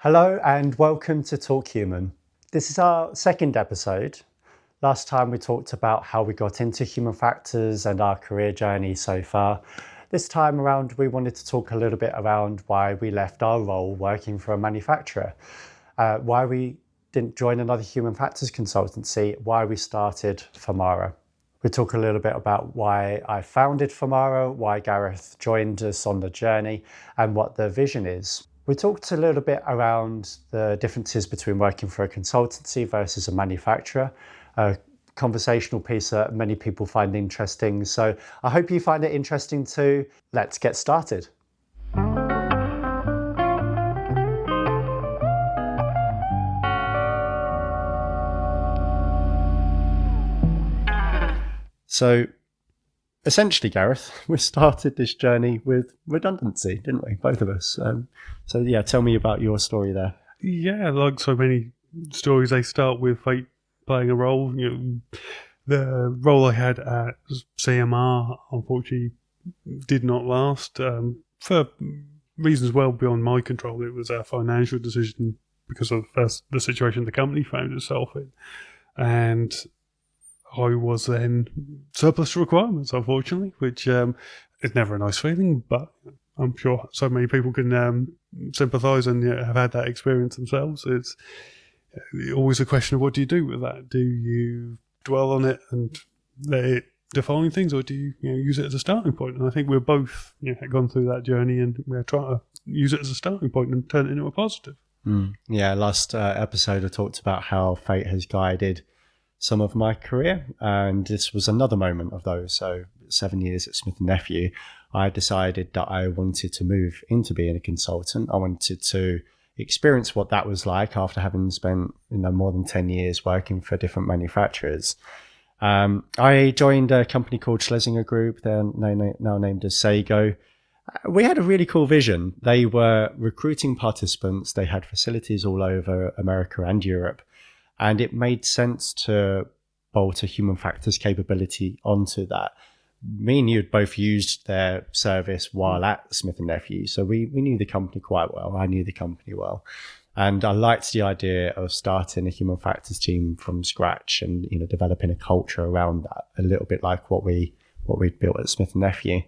Hello and welcome to Talk Human. This is our second episode. Last time we talked about how we got into human factors and our career journey so far. This time around, we wanted to talk a little bit around why we left our role working for a manufacturer, why we didn't join another human factors consultancy, why we started Formara. We talk a little bit about why I founded Formara, why Gareth joined us on the journey, and what the vision is. We talked a little bit around the differences between working for a consultancy versus a manufacturer, a conversational piece that many people find interesting. So I hope you find it interesting too. Let's get started. So essentially, Gareth, we started this journey with redundancy, didn't we? Both of us. Tell me about your story there. Yeah, like so many stories, they start with fate playing a role. The role I had at CMR, unfortunately, did not last for reasons well beyond my control. It was a financial decision because of the situation the company found itself in. And I was then surplus to requirements, unfortunately, which is never a nice feeling, but I'm sure so many people can sympathise and have had that experience themselves. It's always a question of what do you do with that? Do you dwell on it and let it define things, or do you, use it as a starting point? And I think we're both gone through that journey, and we're trying to use it as a starting point and turn it into a positive. Yeah, last episode I talked about how fate has guided some of my career, and this was another moment of those. So 7 years at Smith & Nephew, I decided that I wanted to move into being a consultant. I wanted to experience what that was like after having spent more than 10 years working for different manufacturers. I joined a company called Schlesinger Group. They're now named as Sago. We had a really cool vision. They were recruiting participants. They had facilities all over America and Europe. And it made sense to bolt a human factors capability onto that. Me and you had both used their service while at Smith & Nephew. So we knew the company quite well. I knew the company well. And I liked the idea of starting a human factors team from scratch and, developing a culture around that, a little bit like what we built at Smith & Nephew.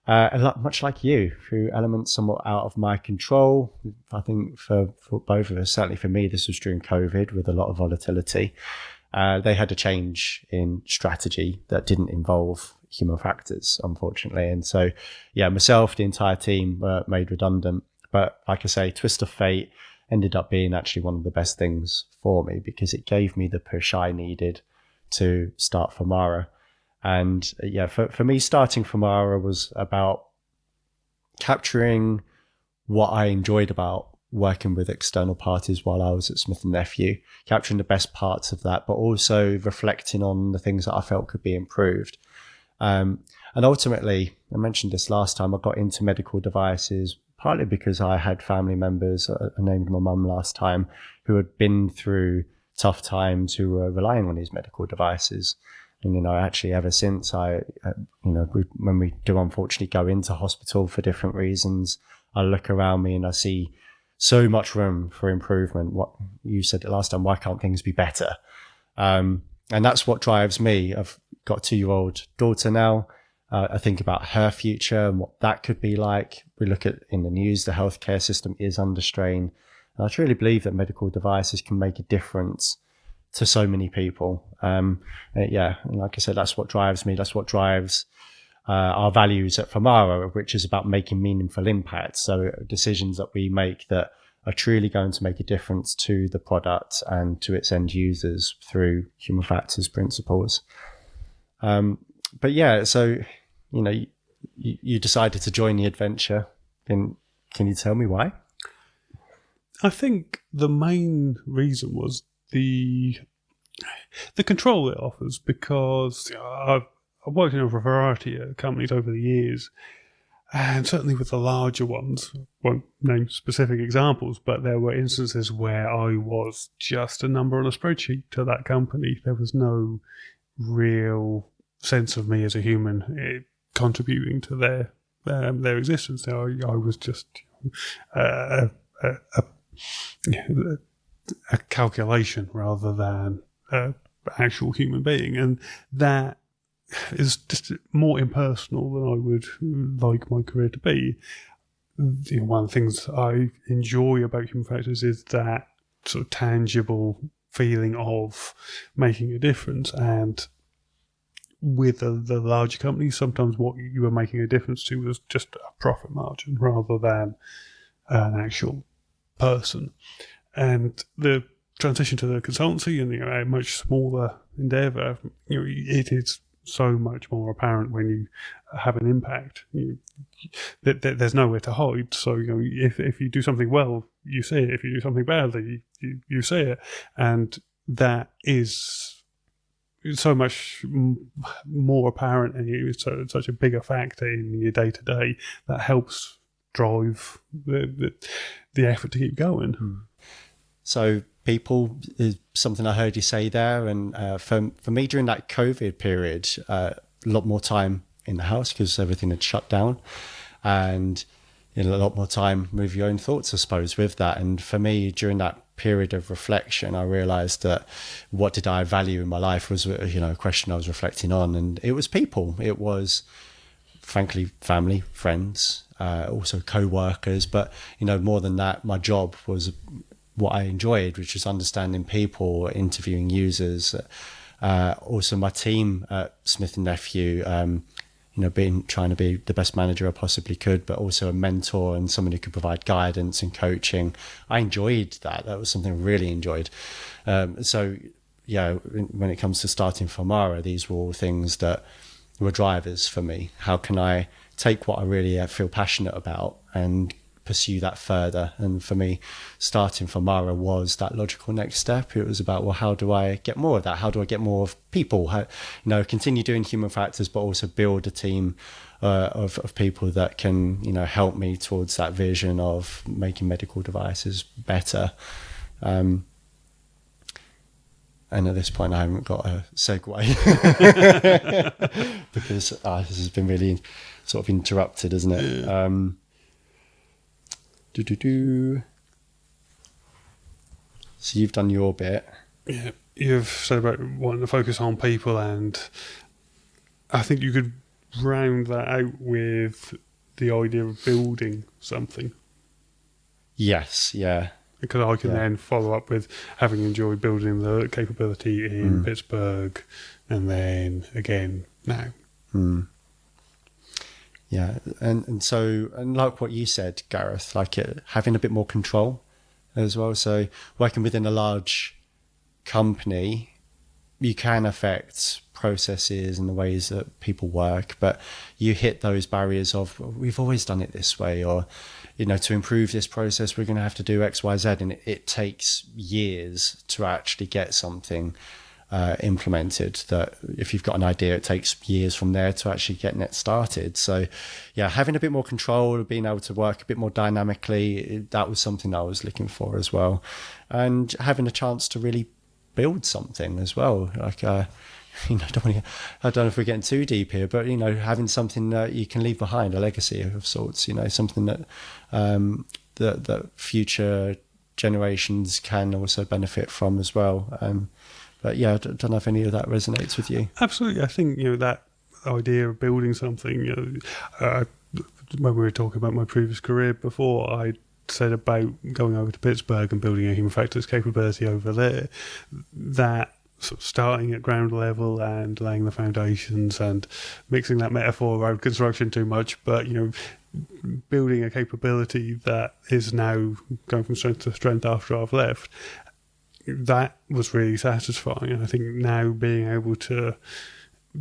Much like you, through elements somewhat out of my control. I think for both of us, certainly for me, this was during COVID with a lot of volatility. They had a change in strategy that didn't involve human factors, unfortunately. And so, myself, the entire team were made redundant. But like I say, twist of fate ended up being actually one of the best things for me because it gave me the push I needed to start Formara. And for me, starting Formara was about capturing what I enjoyed about working with external parties while I was at Smith & Nephew, capturing the best parts of that, but also reflecting on the things that I felt could be improved. And ultimately, I mentioned this last time, I got into medical devices partly because I had family members, I named my mum last time, who had been through tough times, who were relying on these medical devices. And, actually ever since when we do unfortunately go into hospital for different reasons, I look around me and I see so much room for improvement. What you said it last time, why can't things be better? And that's what drives me. I've got a 2-year-old daughter now. I think about her future and what that could be like. We look at in the news, the healthcare system is under strain. And I truly believe that medical devices can make a difference to so many people. And like I said, that's what drives me. That's what drives our values at Formara, which is about making meaningful impact. So decisions that we make that are truly going to make a difference to the product and to its end users through human factors principles. You decided to join the adventure. Can you tell me why? I think the main reason was the control it offers, because I've worked in a variety of companies over the years, and certainly with the larger ones, won't name specific examples, but there were instances where I was just a number on a spreadsheet to that company. There was no real sense of me as a human contributing to their existence. I was just a a calculation rather than an actual human being, and that is just more impersonal than I would like my career to be. One of the things I enjoy about human factors is that sort of tangible feeling of making a difference. And with the larger companies, sometimes what you were making a difference to was just a profit margin rather than an actual person. And the transition to the consultancy and a much smaller endeavour, it is so much more apparent when you have an impact. There's nowhere to hide. So if you do something well, you see it. If you do something badly, you see it, and that is so much more apparent, and it's such a bigger factor in your day to day that helps drive the effort to keep going. So people is something I heard you say there, and for me during that COVID period, a lot more time in the house because everything had shut down, and a lot more time with your own thoughts, I suppose, with that. And for me during that period of reflection, I realised that what did I value in my life was a question I was reflecting on, and it was people. It was frankly family, friends, also co-workers, but more than that, my job was what I enjoyed, which is understanding people, interviewing users. Also my team at Smith & Nephew, trying to be the best manager I possibly could, but also a mentor and someone who could provide guidance and coaching. I enjoyed that. That was something I really enjoyed. So when it comes to starting Formara, these were all things that were drivers for me. How can I take what I really feel passionate about and pursue that further? And for me, starting Formara was that logical next step. It was about, well, how do I get more of that? How do I get more of people? Continue doing human factors, but also build a team of people that can, help me towards that vision of making medical devices better. And at this point, I haven't got a segue because this has been really sort of interrupted, isn't it? Yeah. So you've done your bit. Yeah, you've said about wanting to focus on people, and I think you could round that out with the idea of building something. Yes, yeah. Because I can then follow up with having enjoyed building the capability in Pittsburgh, and then again now. Yeah, and so like what you said, Gareth, like having a bit more control as well. So working within a large company, you can affect processes and the ways that people work, but you hit those barriers of, we've always done it this way, or to improve this process we're going to have to do X, Y, Z, and it takes years to actually get something implemented. That if you've got an idea, it takes years from there to actually getting it started. So having a bit more control, being able to work a bit more dynamically, that was something I was looking for as well. And having a chance to really build something as well, like I don't know if we're getting too deep here, but having something that you can leave behind, a legacy of sorts, something that that future generations can also benefit from as well. But I don't know if any of that resonates with you. Absolutely. I think that idea of building something, when we were talking about my previous career before, I said about going over to Pittsburgh and building a human factors capability over there, that sort of starting at ground level and laying the foundations, and mixing that metaphor around construction too much, but building a capability that is now going from strength to strength after I've left, that was really satisfying. And I think now being able to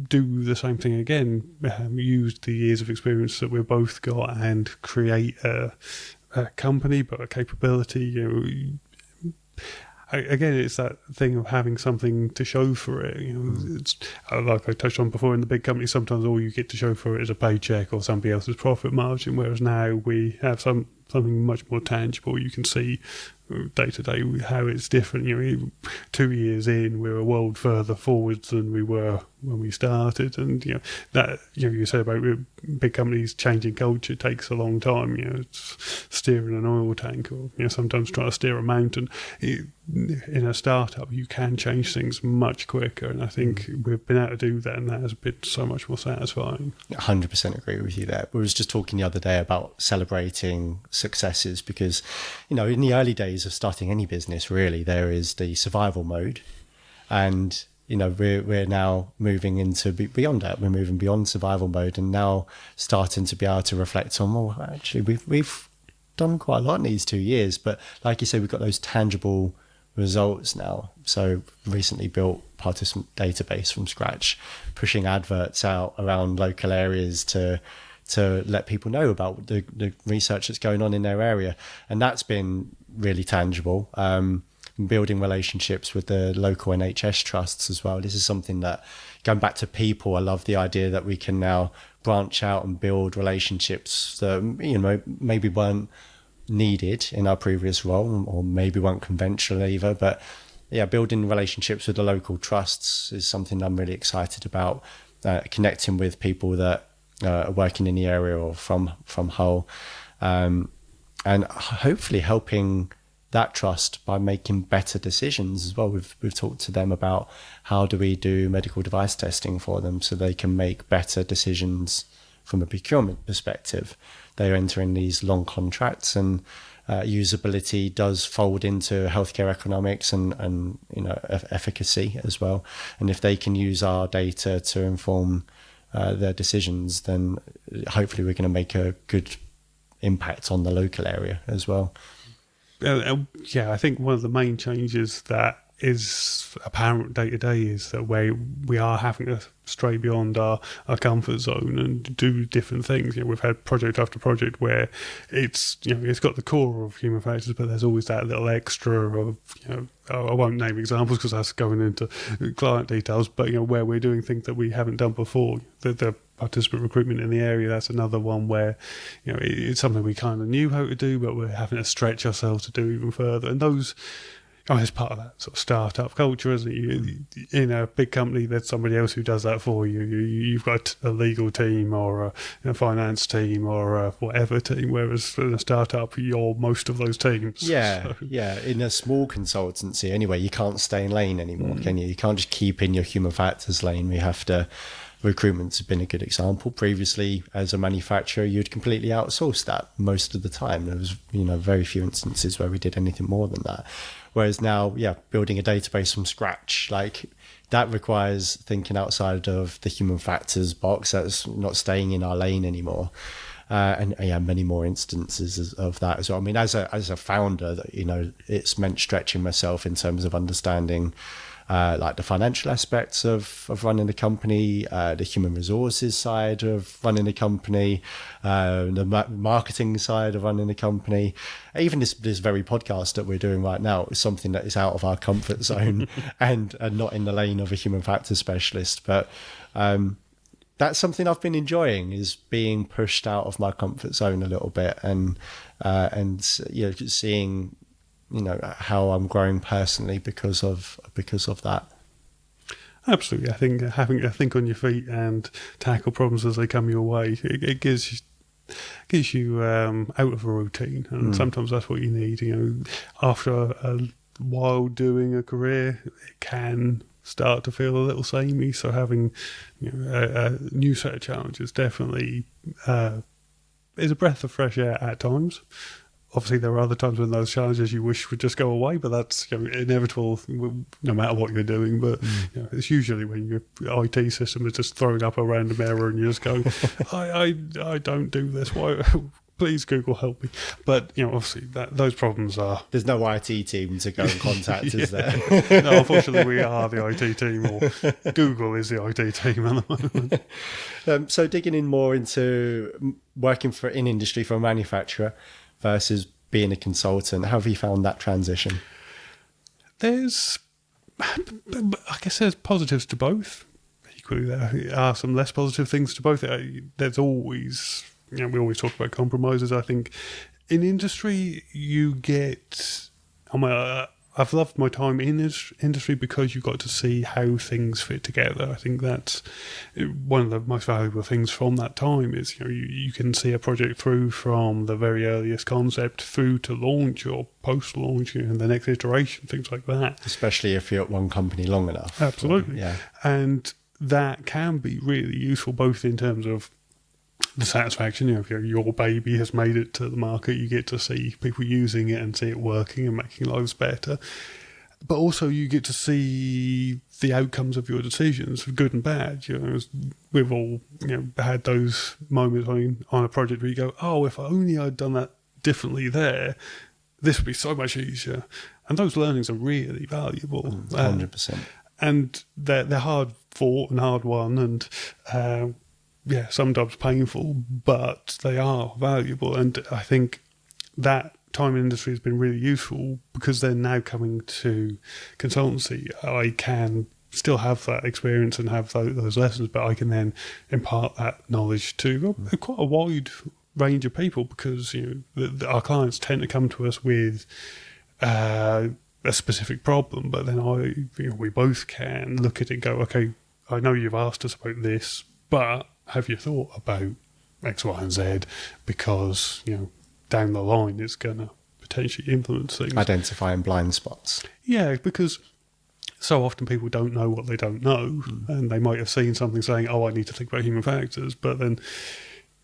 do the same thing again, use the years of experience that we've both got and create a company, but a capability, again, it's that thing of having something to show for it. It's like I touched on before, in the big companies, sometimes all you get to show for it is a paycheck or somebody else's profit margin, whereas now we have something much more tangible. You can see day to day how it's different. 2 years in, we're a world further forwards than we were when we started, and that you say about big companies changing culture takes a long time. It's steering an oil tank, or sometimes trying to steer a mountain. In a startup, you can change things much quicker, and I think we've been able to do that, and that has been so much more satisfying. 100% agree with you there. We was just talking the other day about celebrating successes, because in the early days of starting any business, really, there is the survival mode, and we're now moving into beyond that. We're moving beyond survival mode, and now starting to be able to reflect on, well, actually we've done quite a lot in these 2 years, but like you say, we've got those tangible results now. So recently built participant database from scratch, pushing adverts out around local areas to let people know about the research that's going on in their area, and that's been really tangible. Building relationships with the local NHS trusts as well. This is something that, going back to people, I love the idea that we can now branch out and build relationships that maybe weren't needed in our previous role, or maybe weren't conventional either. But yeah, building relationships with the local trusts is something I'm really excited about. Connecting with people that are working in the area or from Hull, and hopefully helping that trust by making better decisions as well. We've talked to them about how do we do medical device testing for them so they can make better decisions from a procurement perspective. They're entering these long contracts, and usability does fold into healthcare economics and efficacy as well. And if they can use our data to inform their decisions, then hopefully we're going to make a good impact on the local area as well. I think one of the main changes that is apparent day to day is that we are having to stray beyond our comfort zone and do different things. We've had project after project where it's got the core of human factors, but there's always that little extra of I won't name examples because that's going into client details, but where we're doing things that we haven't done before. The participant recruitment in the area, that's another one where it's something we kind of knew how to do, but we're having to stretch ourselves to do even further. And those, it's part of that sort of startup culture, isn't it? In a big company, there's somebody else who does that for you. You've got a legal team or a finance team or a whatever team, whereas in a startup, you're most of those teams. Yeah, so. Yeah. In a small consultancy, anyway, you can't stay in lane anymore, can you? You can't just keep in your human factors lane. We have to. Recruitment's been a good example. Previously, as a manufacturer, you'd completely outsource that most of the time. There was, very few instances where we did anything more than that. Whereas now, building a database from scratch, like that requires thinking outside of the human factors box. That's not staying in our lane anymore. And many more instances of that as well. I mean, as a founder, it's meant stretching myself in terms of understanding like the financial aspects of running the company, the human resources side of running the company, the marketing side of running the company. Even this very podcast that we're doing right now is something that is out of our comfort zone and not in the lane of a human factors specialist. But that's something I've been enjoying, is being pushed out of my comfort zone a little bit, and seeing how I'm growing personally because of that. Absolutely. I think having to think on your feet and tackle problems as they come your way, it gives you out of a routine, and sometimes that's what you need. After a while doing a career, it can start to feel a little samey. So having a new set of challenges definitely is a breath of fresh air at times. Obviously, there are other times when those challenges you wish would just go away, but that's inevitable no matter what you're doing. But it's usually when your IT system is just throwing up a random error and you just go, I don't do this. Why? Please, Google, help me. But obviously, those problems are. There's no IT team to go and contact, is there? No, unfortunately, we are the IT team, or Google is the IT team at the moment. So digging in more into working in industry for a manufacturer versus being a consultant, how have you found that transition? I guess there's positives to both. Equally, there are some less positive things to both. There's always, we always talk about compromises. I think In industry, you get. I've loved my time in industry because you got to see how things fit together. I think that's one of the most valuable things from that time is you can see a project through from the very earliest concept through to launch or post-launch and the next iteration, things like that. Especially if you're at one company long enough. Absolutely. Yeah. And that can be really useful both in terms of the satisfaction, if your baby has made it to the market, you get to see people using it and see it working and making lives better. But also you get to see the outcomes of your decisions, good and bad. We've all had those moments on a project where you go, oh, if only I'd done that differently there, this would be so much easier. And those learnings are really valuable. 100%. And they're hard fought and hard won and sometimes painful, but they are valuable. And I think that time in industry has been really useful because then now coming to consultancy, I can still have that experience and have those lessons, but I can then impart that knowledge to quite a wide range of people because our clients tend to come to us with a specific problem, but then we both can look at it and go, okay, I know you've asked us about this, but have you thought about X, Y, and Z? Because, down the line it's going to potentially influence things. Identifying blind spots. Yeah, because so often people don't know what they don't know, and they might have seen something saying, oh, I need to think about human factors, but then,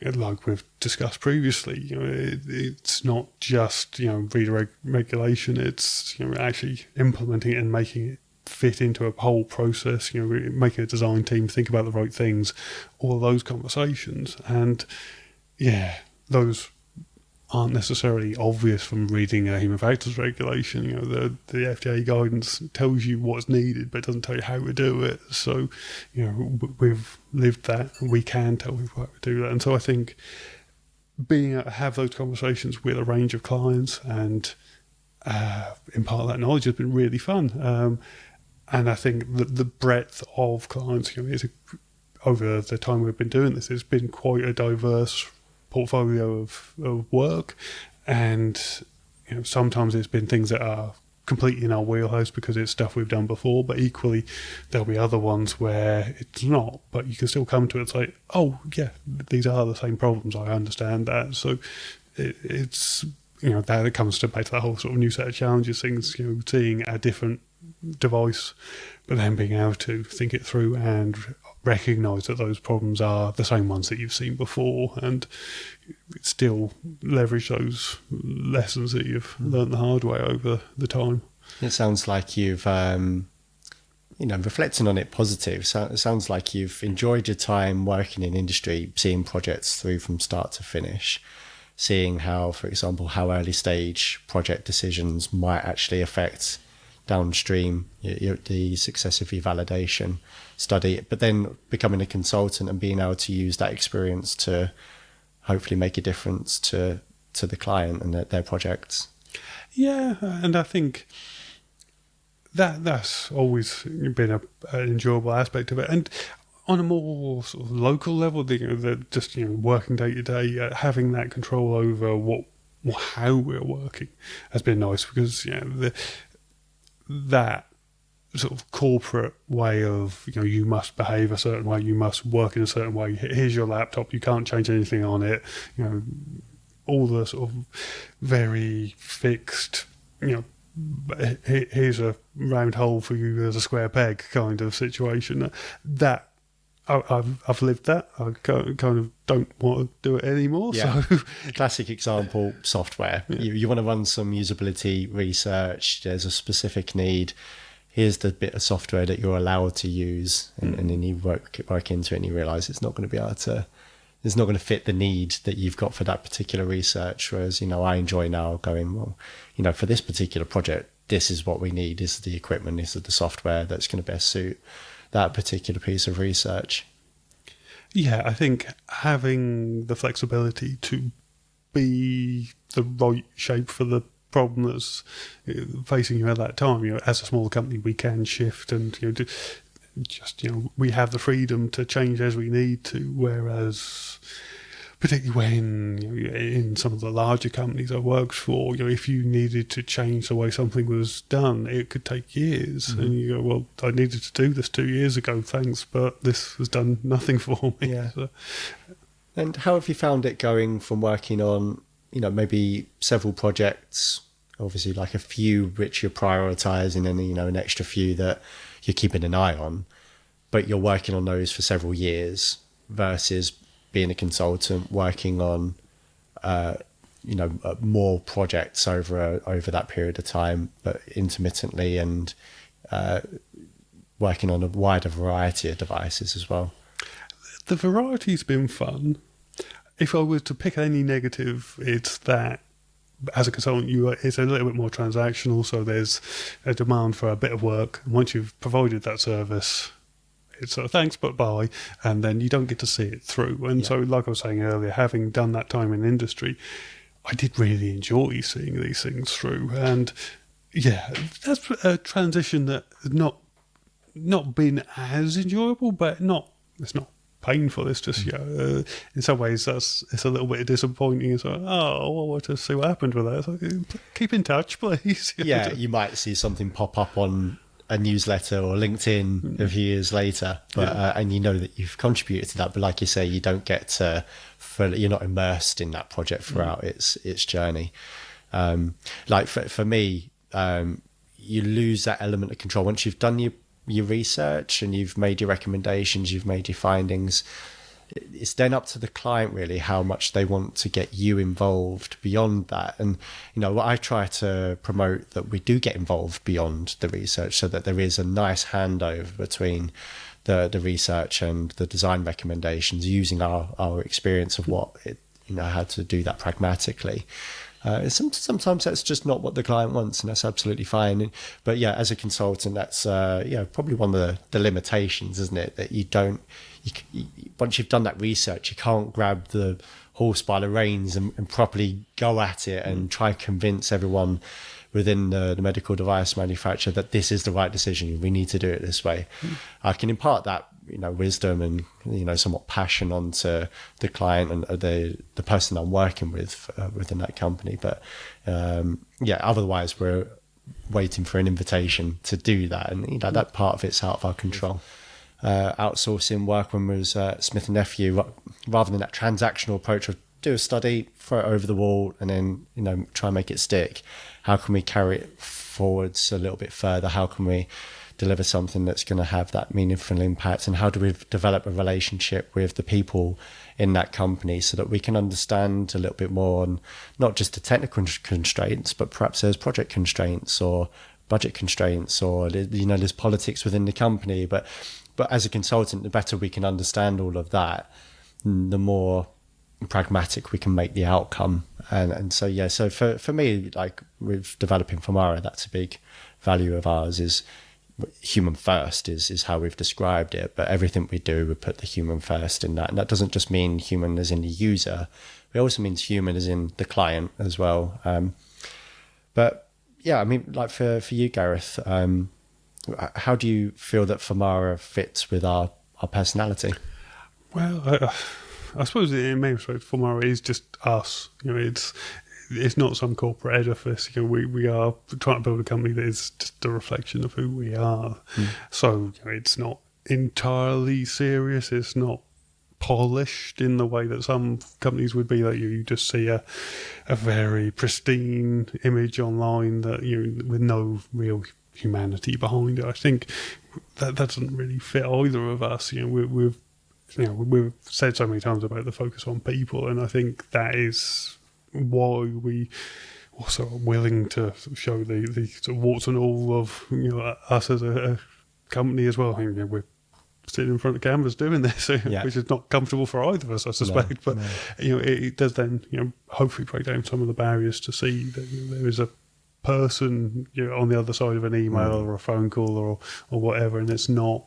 like we've discussed previously, it's not just, reader regulation, it's, actually implementing it and making it fit into a whole process, making a design team think about the right things, all of those conversations. And those aren't necessarily obvious from reading a human factors regulation. The FDA guidance tells you what's needed, but it doesn't tell you how to do it. So, we've lived that, and we can tell people how to do that. And so I think being able to have those conversations with a range of clients and impart that knowledge has been really fun. And I think the breadth of clients, over the time we've been doing this, it's been quite a diverse portfolio of work. And sometimes it's been things that are completely in our wheelhouse because it's stuff we've done before, but equally there'll be other ones where it's not, but you can still come to it and say, oh, yeah, these are the same problems, I understand that. So it's, that it comes back to that whole sort of new set of challenges, things, seeing a different device, but then being able to think it through and recognise that those problems are the same ones that you've seen before, and still leverage those lessons that you've learned the hard way over the time. It sounds like you've, reflecting on it positive, so it sounds like you've enjoyed your time working in industry, seeing projects through from start to finish, seeing how, for example, how early stage project decisions might actually affect downstream the success of your validation study, but then becoming a consultant and being able to use that experience to hopefully make a difference to the client and their projects. Yeah, and I think that's always been an enjoyable aspect of it. And on a more sort of local level, just working day to day, having that control over how we're working has been nice because that sort of corporate way of you must behave a certain way, you must work in a certain way, here's your laptop, you can't change anything on it, all the sort of very fixed, here's a round hole for you as a square peg kind of situation. That I've lived that. I kind of don't want to do it anymore. Yeah. So, classic example, software. Yeah. You want to run some usability research. There's a specific need. Here's the bit of software that you're allowed to use, and then you work into it, and you realise it's not going to be able to. It's not going to fit the need that you've got for that particular research. Whereas, I enjoy now going, well, for this particular project, this is what we need. This is the equipment. This is the software that's going to best suit that particular piece of research. Yeah, I think having the flexibility to be the right shape for the problem that's facing you at that time. As a small company, we can shift and we have the freedom to change as we need to. Whereas particularly when in some of the larger companies I worked for, if you needed to change the way something was done, it could take years. Mm-hmm. And you go, well, I needed to do this 2 years ago, thanks, but this has done nothing for me. Yeah. So. And how have you found it going from working on, maybe several projects, obviously like a few which you're prioritising and, an extra few that you're keeping an eye on, but you're working on those for several years versus being a consultant working on, more projects over that period of time, but intermittently and working on a wider variety of devices as well? The variety's been fun. If I was to pick any negative, it's that as a consultant, it's a little bit more transactional, so there's a demand for a bit of work. And once you've provided that service, it's sort of thanks, but bye, and then you don't get to see it through. And so, like I was saying earlier, having done that time in industry, I did really enjoy seeing these things through. And yeah, that's a transition that has not been as enjoyable, but it's not painful. It's just in some ways it's a little bit disappointing. It's like, I want to see what happened with that. It's like, keep in touch, please. Yeah, you might see something pop up on a newsletter or LinkedIn a few years later, but and that you've contributed to that. But like you say, you don't get to, you're not immersed in that project throughout its journey. Like for me, you lose that element of control once you've done your research and you've made your recommendations, you've made your findings. It's then up to the client really how much they want to get you involved beyond that. And what I try to promote, that we do get involved beyond the research, so that there is a nice handover between the research and the design recommendations, using our experience of what it, how to do that pragmatically. Sometimes that's just not what the client wants, and that's absolutely fine. But yeah, as a consultant, that's probably one of the limitations, isn't it? That once you've done that research, you can't grab the horse by the reins and properly go at it and try and convince everyone within the medical device manufacturer that this is the right decision. We need to do it this way. I can impart that wisdom and somewhat passion onto the client and the person I'm working with within that company, but otherwise we're waiting for an invitation to do that, and that part of it's out of our control. Outsourcing work when we was Smith & Nephew, rather than that transactional approach of do a study, throw it over the wall, and then try and make it stick. How can we carry it forwards a little bit further? How can we deliver something that's going to have that meaningful impact? And how do we develop a relationship with the people in that company so that we can understand a little bit more on not just the technical constraints, but perhaps there's project constraints or budget constraints, or there's politics within the company. But as a consultant, the better we can understand all of that, the more pragmatic we can make the outcome. And so for me, like with developing Formara, that's a big value of ours, is human first is how we've described it, but everything we do, we put the human first in that. And that doesn't just mean human as in the user, it also means human as in the client as well. But yeah, I mean, like for you, Gareth, how do you feel that Formara fits with our personality? Well, I suppose in many respects, Formara is just us. It's not some corporate edifice. We are trying to build a company that is just a reflection of who we are. So it's not entirely serious. It's not polished in the way that some companies would be. That you just see a very pristine image online that with no real humanity behind it. I think that doesn't really fit either of us. We've said so many times about the focus on people, and I think that is why we also are willing to show the sort of warts and all of us as a company as well. I mean, we're sitting in front of cameras doing this, which is not comfortable for either of us, I suspect. No. It does then hopefully break down some of the barriers to see that there is a person on the other side of an email or a phone call or whatever, and it's not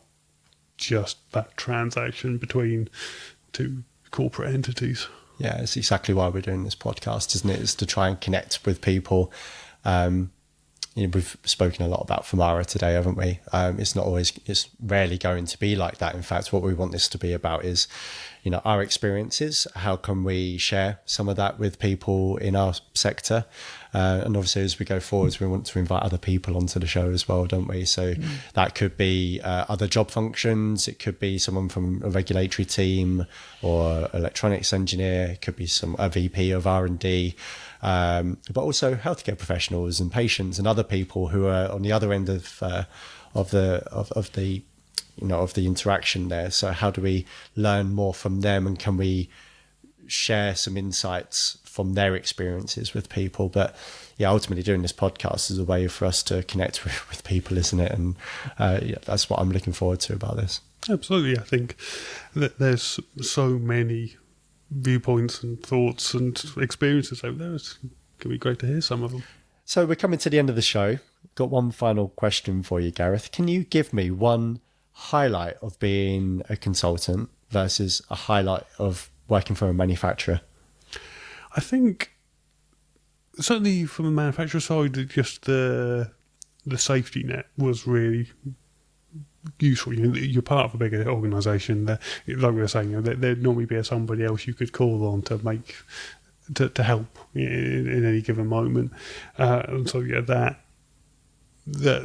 just that transaction between two corporate entities. Yeah, it's exactly why we're doing this podcast, isn't it? It's to try and connect with people. we've spoken a lot about Formara today, haven't we? It's rarely going to be like that. In fact, what we want this to be about is, our experiences. How can we share some of that with people in our sector? And obviously, as we go forwards, we want to invite other people onto the show as well, don't we? So that could be other job functions. It could be someone from a regulatory team or electronics engineer. It could be a VP of R&D. But also healthcare professionals and patients and other people who are on the other end of the interaction there. So how do we learn more from them, and can we share some insights from their experiences with people? But ultimately doing this podcast is a way for us to connect with people, isn't it? And that's what I'm looking forward to about this. Absolutely. I think that there's so many viewpoints and thoughts and experiences out there. It's going to be great to hear some of them. So we're coming to the end of the show. Got one final question for you, Gareth. Can you give me one highlight of being a consultant versus a highlight of working for a manufacturer? I think certainly from the manufacturer side, just the safety net was really useful. You're part of a bigger organisation. Like we were saying, there'd normally be somebody else you could call on to help in any given moment. And so that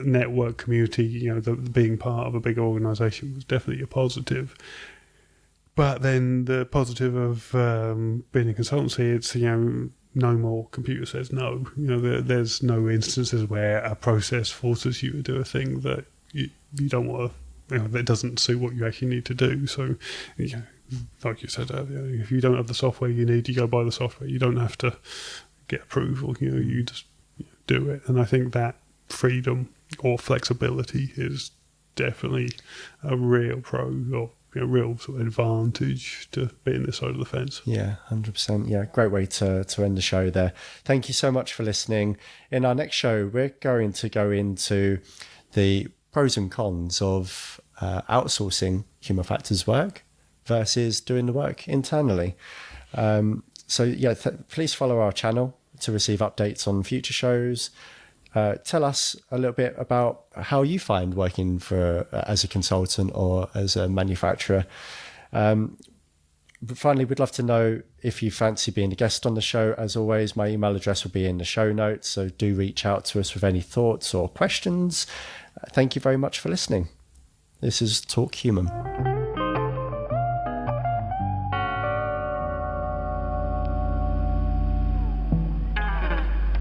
network community, the being part of a bigger organisation was definitely a positive. But then the positive of being a consultancy, it's no more computer says no. There's no instances where a process forces you to do a thing that you don't want to, that doesn't suit what you actually need to do. So, like you said earlier, if you don't have the software you need, you go buy the software. You don't have to get approval. You just do it. And I think that freedom or flexibility is definitely a real pro or real sort of advantage to being this side of the fence. Yeah, 100%. Yeah, great way to end the show there. Thank you so much for listening. In our next show, we're going to go into the pros and cons of outsourcing human factors work versus doing the work internally. Please follow our channel to receive updates on future shows. Tell us a little bit about how you find working as a consultant or as a manufacturer. Finally, we'd love to know if you fancy being a guest on the show. As always, my email address will be in the show notes, so do reach out to us with any thoughts or questions. Thank you very much for listening. This is Talk Human.